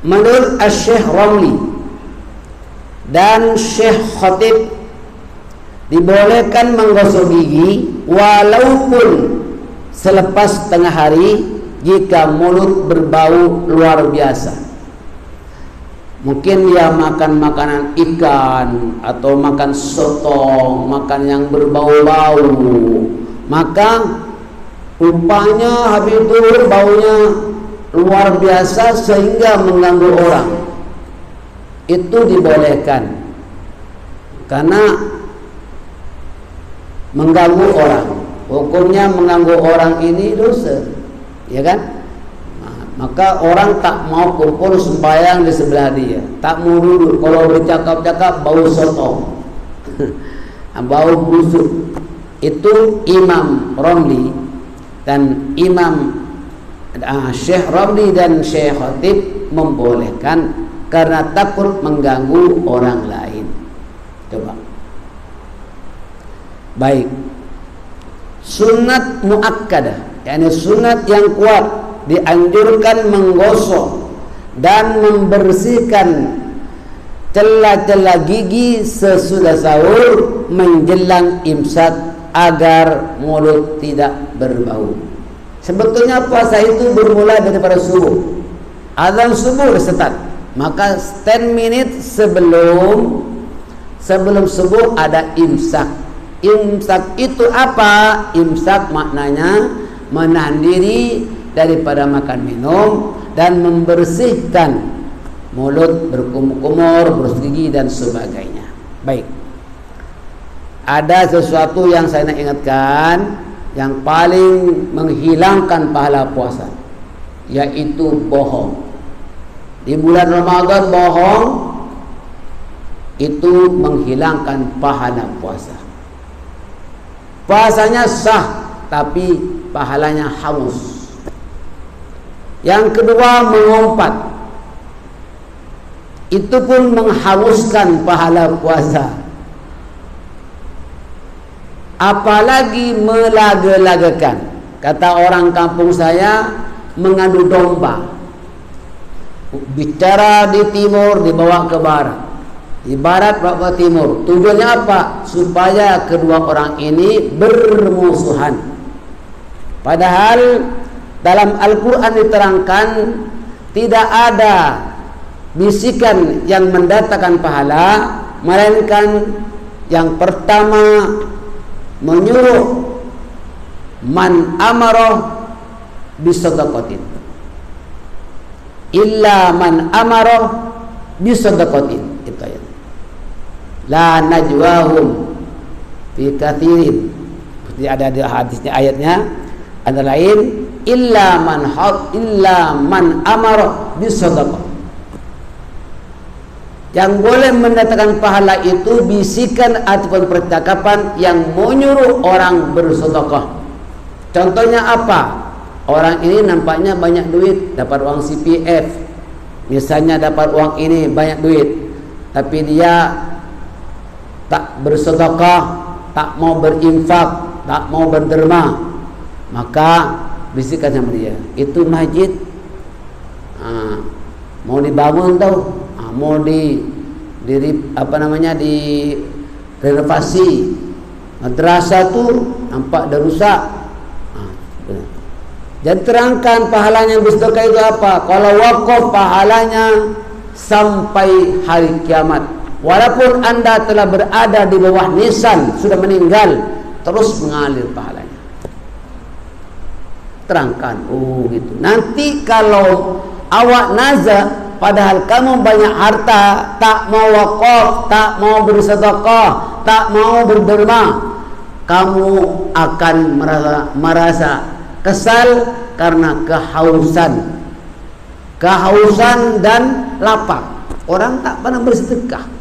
menurut Syekh Ramli dan Syekh Khatib, dibolehkan menggosok gigi walaupun selepas tengah hari jika mulut berbau luar biasa. Mungkin dia makan makanan ikan atau makan sotong, makan yang berbau-bau, maka rupanya habis itu baunya luar biasa sehingga mengganggu orang. Itu dibolehkan karena mengganggu orang. Hukumnya mengganggu orang ini dosa, ya kan? Maka orang tak mau kumpul sembahyang di sebelah dia, tak mau duduk. Kalau bercakap-cakap bau sotong, bau busuk. Itu Imam Ramli dan Imam Syekh Ramli dan Syekh Khatib membolehkan karena takut mengganggu orang lain. Coba. Baik. Sunat muakkadah, yakni sunat yang kuat, dianjurkan menggosok dan membersihkan celah-celah gigi sesudah sahur menjelang imsak agar mulut tidak berbau. Sebetulnya puasa itu bermula daripada subuh. Azan subuh start, maka 10 menit sebelum subuh ada imsak. Imsak itu apa? Imsak maknanya menahan diri daripada makan minum dan membersihkan mulut, berkumur-kumur, berus gigi dan sebagainya. Baik. Ada sesuatu yang saya nak ingatkan yang paling menghilangkan pahala puasa, yaitu bohong. Di bulan Ramadan bohong itu menghilangkan pahala puasa. Puasanya sah tapi pahalanya hangus. Yang kedua, mengumpat. Itu pun menghanguskan pahala puasa. Apalagi melaga-lagakan. Kata orang kampung saya, mengadu domba. Bicara di timur dibawa ke barat, di barat bawa ke timur. Tujuannya apa? Supaya kedua orang ini bermusuhan. Padahal dalam Al-Quran diterangkan tidak ada bisikan yang mendatangkan pahala, melainkan yang pertama menyuruh man amarah bisadaqatin, illa man amarah bisadaqatin. Itu ayat. La najwahum fi kathirin. Seperti ada di hadisnya, ayatnya antara lain illa man amara bisadaqah. Yang boleh mendatangkan pahala itu bisikan ataupun percakapan yang menyuruh orang bersedekah. Contohnya apa? Orang ini nampaknya banyak duit, dapat uang CPF. Misalnya dapat uang ini banyak duit, tapi dia tak bersedekah, tak mau berinfak, tak mau berderma. Maka bisikan sama dia, itu masjid mau dibangun tau, mau direnovasi, madrasah tu nampak dah rusak. Dan terangkan pahalanya bersedekah itu apa? Kalau wakaf pahalanya sampai hari kiamat. Walaupun anda telah berada di bawah nisan, sudah meninggal, terus mengalir pahalanya. Terangkan, oh gitu. Nanti kalau awak nazar, padahal kamu banyak harta, tak mau wakaf, tak mau bersedekah, tak mau berderma, kamu akan merasa kesal karena kehausan dan lapar. Orang tak pernah bersedekah.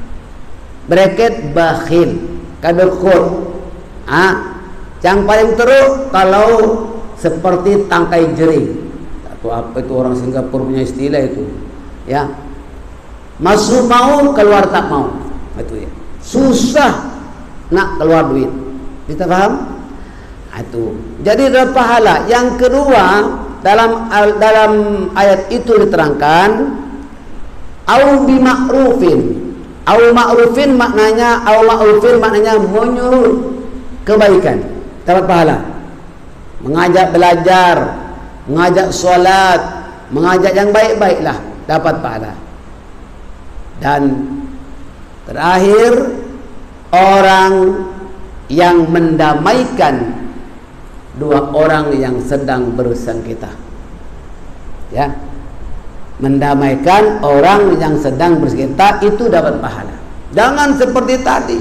Bracket bakhil, kadekut. Yang paling teruk kalau seperti tangkai jering. Atau apa itu orang Singapura punya istilah itu. Ya. Masuk mau, keluar tak mau. Itu ya. Susah nak keluar duit. Kita paham? Itu. Jadi ada pahala. Yang kedua, dalam ayat itu diterangkan Au bima'rufin. Au ma'rufin maknanya menyuruh kebaikan, dapat pahala. Mengajak belajar, mengajak solat, mengajak yang baik-baiklah, dapat pahala. Dan terakhir, orang yang mendamaikan dua orang yang sedang bersengketa. Ya. Mendamaikan orang yang sedang bersengketa itu dapat pahala. Jangan seperti tadi,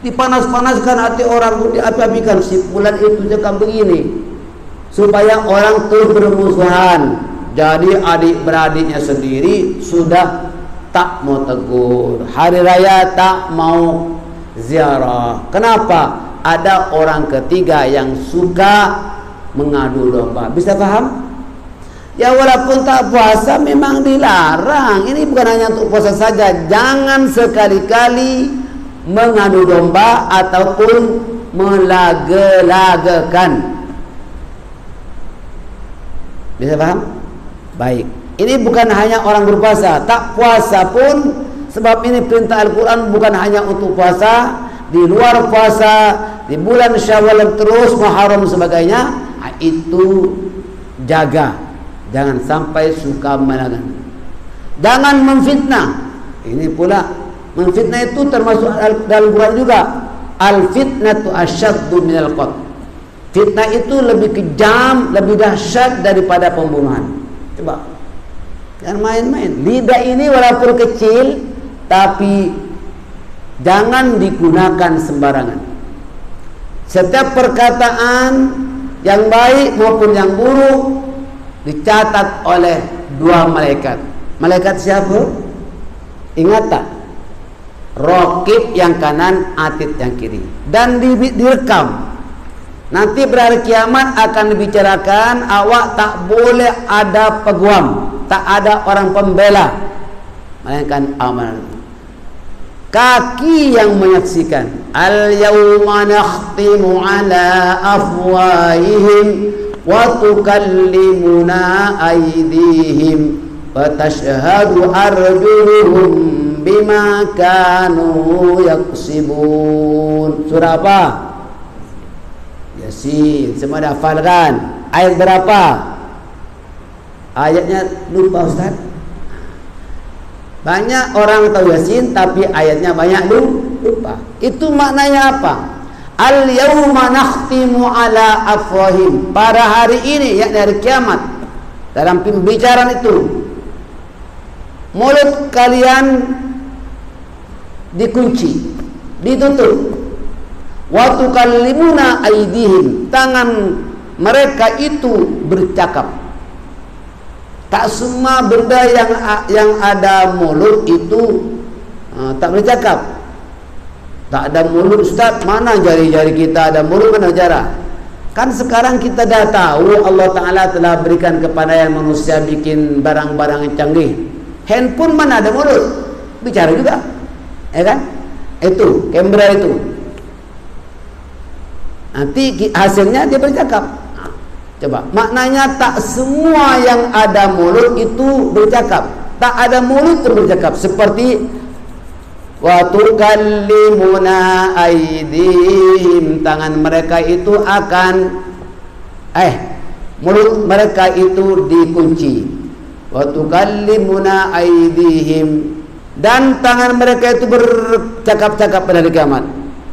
dipanas-panaskan hati orang, diapi-apikan, si fulan itu cakap begini, supaya orang terus bermusuhan. Jadi adik-beradiknya sendiri sudah tak mau tegur, hari raya tak mau ziarah. Kenapa? Ada orang ketiga yang suka mengadu domba. Bisa paham? Ya, walaupun tak puasa memang dilarang. Ini bukan hanya untuk puasa saja. Jangan sekali-kali mengadu domba ataupun melage-lagekan. Bisa paham? Baik. Ini bukan hanya orang berpuasa, tak puasa pun, sebab ini perintah Al-Quran bukan hanya untuk puasa, di luar puasa, di bulan Syawal terus, Muharram sebagainya, itu jaga. Jangan sampai suka melanggar. Jangan memfitnah. Ini pula, memfitnah itu termasuk dalam Quran juga. Al-fitnatu asyaddu minal qatl. Fitnah itu lebih kejam, lebih dahsyat daripada pembunuhan. Coba, jangan main-main. Lidah ini walaupun kecil, tapi jangan digunakan sembarangan. Setiap perkataan yang baik maupun yang buruk dicatat oleh dua malaikat. Malaikat siapa? Ingat tak? Raqib yang kanan, Atid yang kiri. Dan direkam. Nanti berhari kiamat akan dibicarakan, awak tak boleh ada peguam, tak ada orang pembela, melainkan amal. Kaki yang menyaksikan. Al-yawma nakhtimu ala afwahihim wa tukallimuna aydihim wa tashhadu arjuluhum bima kanu yaksibun. Surah apa? Yasin. Semua dah hafal kan? Ayat berapa? Ayatnya lupa Ustaz. Banyak orang tahu Yasin tapi ayatnya banyak lupa. Itu maknanya apa? Al-yawma nakhtimu ala afwahim. Pada hari ini, yakni hari kiamat, dalam pembicaraan itu, mulut kalian dikunci, ditutup. Wa tukallimuna aydihim. Tangan mereka itu bercakap. Tak semua benda yang ada mulut itu tak bercakap. Tak ada mulut Ustaz, mana jari-jari kita ada mulut, mana cara? Kan sekarang kita dah tahu Allah Ta'ala telah berikan kepada yang manusia bikin barang-barang yang canggih. Handphone mana ada mulut? Bicara juga, ya kan? Itu, kamera itu. Nanti hasilnya dia bercakap. Coba, maknanya tak semua yang ada mulut itu bercakap. Tak ada mulut itu bercakap. Seperti wa tukallimuna aydihim, tangan mereka itu akan mulut mereka itu dikunci. Wa tukallimuna aydihim, dan tangan mereka itu bercakap-cakap pada hari kiamat.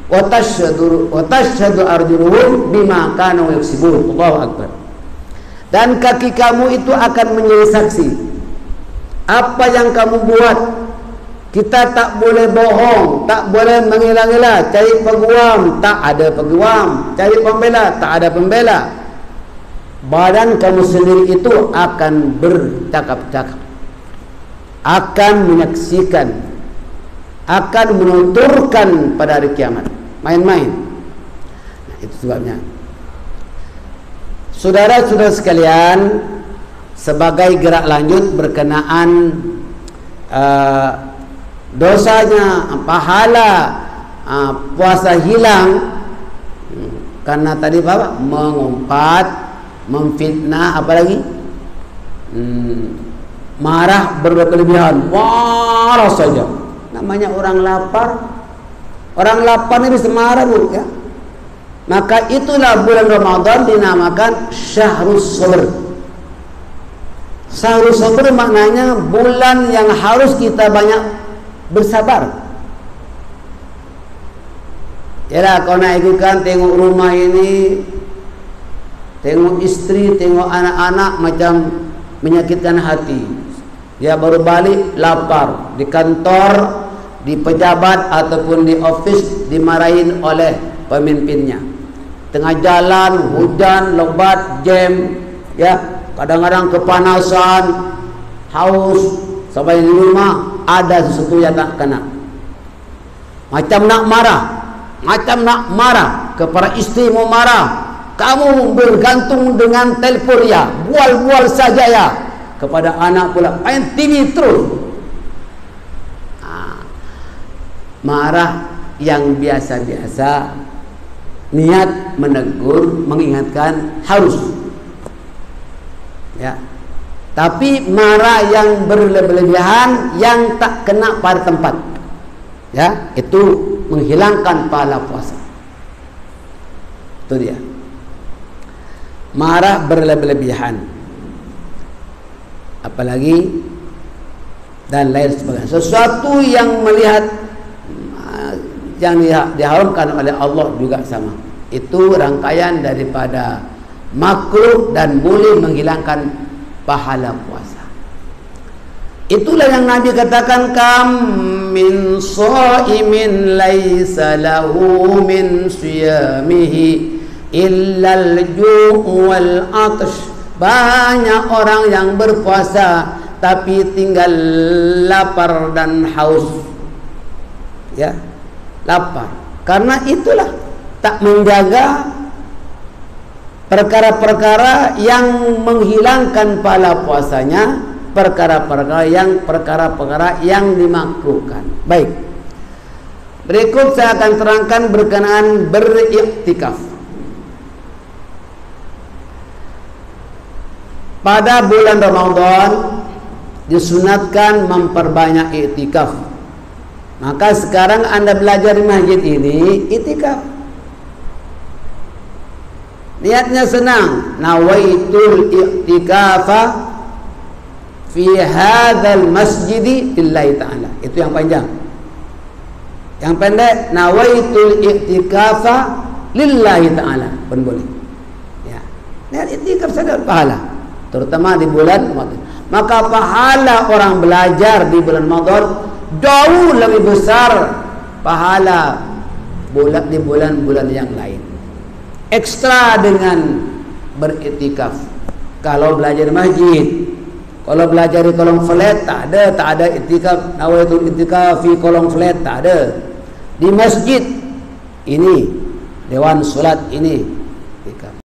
Wa tashhadu arjuluhum bima kanu yaksibun. Allahu akbar. Dan kaki kamu itu akan menjadi saksi apa yang kamu buat. Kita tak boleh bohong, tak boleh mengira-ngira, cari peguam, tak ada peguam, cari pembela, tak ada pembela. Badan kamu sendiri itu akan bercakap-cakap, akan menyaksikan, akan menuturkan pada hari kiamat. Main-main. Nah, itu sebabnya. Saudara-saudara sekalian, sebagai gerak lanjut berkenaan dosanya, pahala puasa hilang karena tadi apa? Mengumpat, memfitnah, apa lagi? marah berlebihan, marah saja. Namanya orang lapar. Orang lapar ini bisa marah, Bu, ya. Maka itulah bulan Ramadan dinamakan Syahrus Sabr. Syahrus Sabr maknanya bulan yang harus kita banyak bersabar. Yalah, kau nak ikutkan tengok rumah ini, tengok istri, tengok anak-anak, macam menyakitkan hati. Dia baru balik lapar, di kantor, di pejabat ataupun di office dimarahin oleh pemimpinnya. Tengah jalan hujan lebat, jam, ya, kadang-kadang kepanasan, haus, sampai di rumah ada sesuatu yang tak kena. Macam nak marah, kepada istri mau marah. Kamu bergantung dengan telefon ya, bual-bual saja ya. Kepada anak pula, main TV terus. Marah yang biasa-biasa, niat menegur, mengingatkan harus, ya. Tapi marah yang berlebihan, yang tak kena pada tempat, ya, itu menghilangkan pahala puasa. Itu dia. Marah berlebihan, apalagi dan lain sebagainya. Sesuatu yang melihat yang diharamkan oleh Allah juga sama. Itu rangkaian daripada makruh dan boleh menghilangkan pahala puasa. Itulah yang Nabi katakan, kam min shaimin laisa lahu min siyamihi illa al-ju' wal 'atash. Banyak orang yang berpuasa tapi tinggal lapar dan haus, ya, lapar. Karena itulah tak menjaga perkara-perkara yang menghilangkan pahala puasanya, perkara-perkara yang dimakruhkan. Baik, berikut saya akan terangkan berkenaan beriktikaf. Pada bulan Ramadan disunatkan memperbanyak iktikaf. Maka sekarang Anda belajar di masjid ini iktikaf. Niatnya senang, nawaitul iktikafa fi hadzal masjidi lillahi ta'ala. Itu yang panjang. Yang pendek, nawaitul iktikafa lillahi ta'ala pun boleh, ya. Niat iktikaf saja pahala, terutama di bulan Ramadan. Maka pahala orang belajar di bulan Ramadan jauh lebih besar pahala di bulan-bulan yang lain. Ekstra dengan beriktikaf. Kalau belajar di masjid, kalau belajar di kolong flat tak ada iktikaf. Nawaitul iktikaf di kolong flat tak ada. Di masjid ini, dewan solat ini,